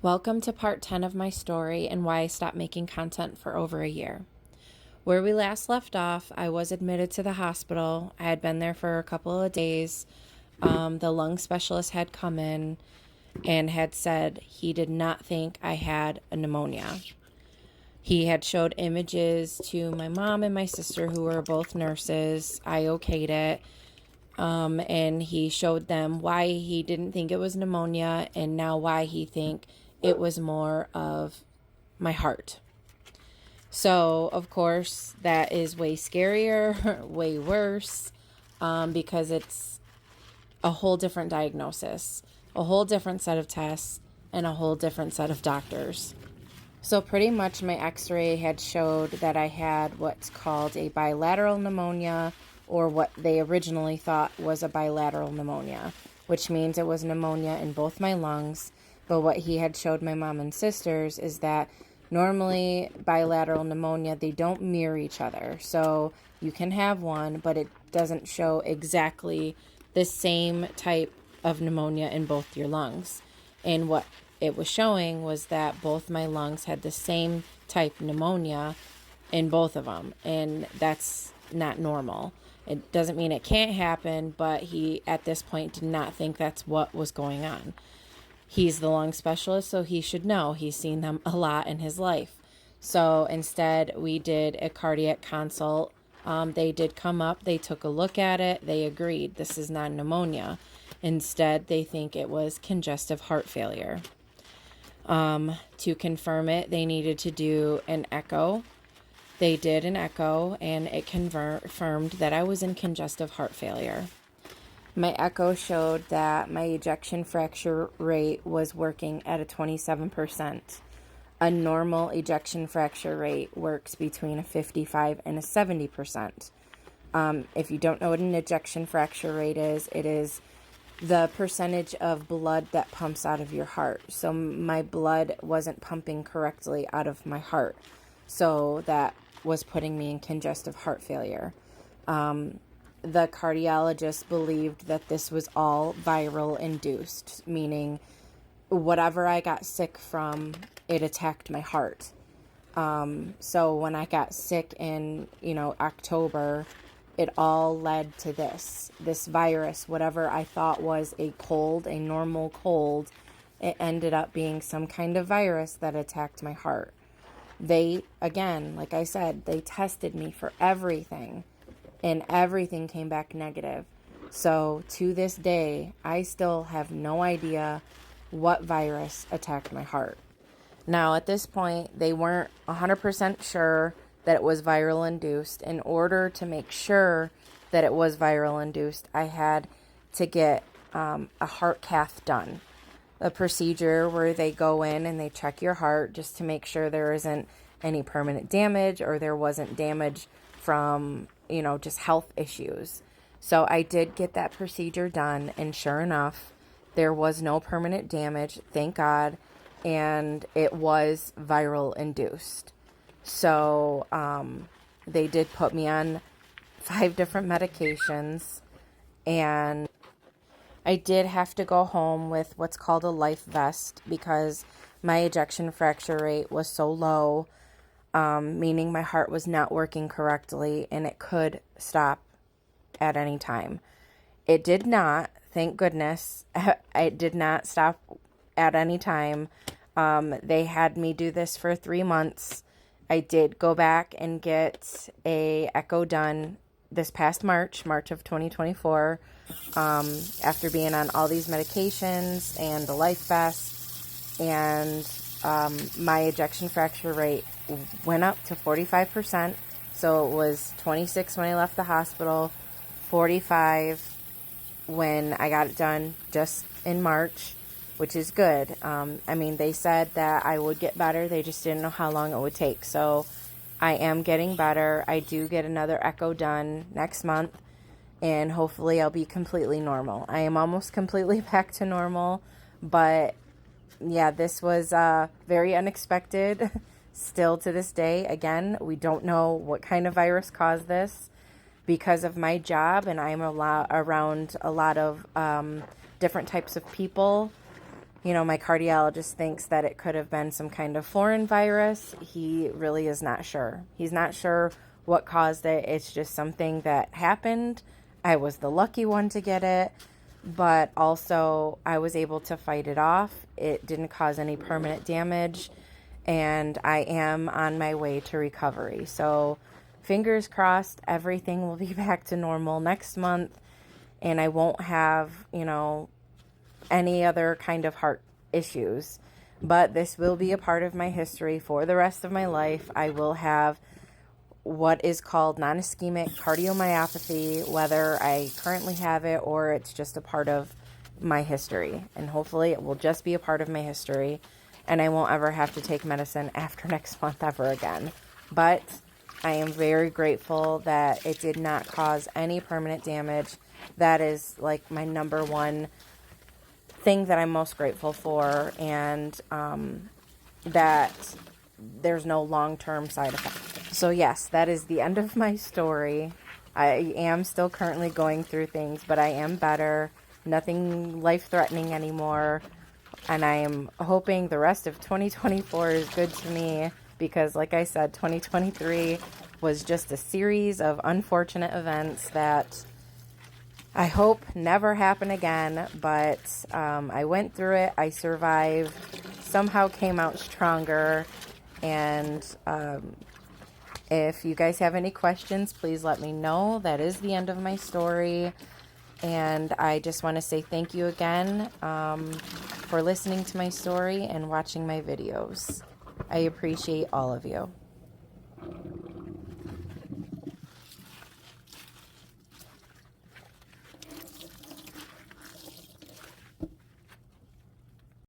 Welcome to part 10 of my story and why I stopped making content for over a year. Where we last left off, I was admitted to the hospital. I had been there for a couple of days. The lung specialist had come in and had said he did not think I had a pneumonia. He had showed images to my mom and my sister, who were both nurses. I okayed it. And he showed them why he didn't think it was pneumonia and now why he think it was more of my heart. So, of course, that is way scarier, way worse, because it's a whole different diagnosis, a whole different set of tests, and a whole different set of doctors. So pretty much my x-ray had showed that I had what's called a bilateral pneumonia, or what they originally thought was a bilateral pneumonia, which means it was pneumonia in both my lungs. But what he had showed my mom and sisters is that normally bilateral pneumonia, they don't mirror each other. So you can have one, but it doesn't show exactly the same type of pneumonia in both your lungs. And what it was showing was that both my lungs had the same type pneumonia in both of them. And that's not normal. It doesn't mean it can't happen, but he, at this point, did not think that's what was going on. He's the lung specialist, so he should know. He's seen them a lot in his life. So instead, we did a cardiac consult. They did come up. They took a look at it. They agreed this is not pneumonia. Instead, they think it was congestive heart failure. To confirm it, they needed to do an echo. They did an echo, and it confirmed that I was in congestive heart failure. My echo showed that my ejection fraction rate was working at a 27%. A normal ejection fraction rate works between a 55 and a 70%. If you don't know what an ejection fraction rate is, it is the percentage of blood that pumps out of your heart. So my blood wasn't pumping correctly out of my heart. So that was putting me in congestive heart failure. The cardiologist believed that this was all viral induced, meaning whatever I got sick from, it attacked my heart. So when I got sick in, October, it all led to this virus, whatever I thought was a cold, a normal cold, it ended up being some kind of virus that attacked my heart. They, again, like I said, they tested me for everything, and everything came back negative. So to this day, I still have no idea what virus attacked my heart. Now, at this point, they weren't 100% sure that it was viral induced. In order to make sure that it was viral induced, I had to get a heart cath done. A procedure where they go in and they check your heart just to make sure there isn't any permanent damage or there wasn't damage from, just health issues. So I did get that procedure done, and sure enough, there was no permanent damage, thank God, and it was viral induced. So they did put me on 5 different medications, and I did have to go home with what's called a life vest because my ejection fraction rate was so low, meaning my heart was not working correctly and it could stop at any time. It did not, thank goodness. It did not stop at any time. They had me do this for 3 months. I did go back and get a echo done this past March of 2024, after being on all these medications and the life vest, and my ejection fraction rate went up to 45%. So it was 26 when I left the hospital, 45 when I got it done just in March, which is good. They said that I would get better. They just didn't know how long it would take. So I am getting better. I do get another echo done next month, and hopefully I'll be completely normal. I am almost completely back to normal, but yeah, this was very unexpected. Still to this day, again, we don't know what kind of virus caused this. Because of my job, and I'm around a lot of different types of people, My cardiologist thinks that it could have been some kind of foreign virus. He really is not sure. He's not sure what caused it. It's just something that happened. I was the lucky one to get it, but also I was able to fight it off. It didn't cause any permanent damage, and I am on my way to recovery. So fingers crossed, everything will be back to normal next month, and I won't have, any other kind of heart issues. But this will be a part of my history for the rest of my life. I will have what is called non-ischemic cardiomyopathy, whether I currently have it or it's just a part of my history. And hopefully it will just be a part of my history, and I won't ever have to take medicine after next month ever again. But I am very grateful that it did not cause any permanent damage. That is like my number one thing that I'm most grateful for, and that there's no long-term side effects. So yes, that is the end of my story. I am still currently going through things, but I am better. Nothing life-threatening anymore. And I am hoping the rest of 2024 is good to me, because like I said, 2023 was just a series of unfortunate events that I hope never happen again, but I went through it. I survived, somehow came out stronger, and if you guys have any questions, please let me know. That is the end of my story, and I just want to say thank you again for listening to my story and watching my videos. I appreciate all of you.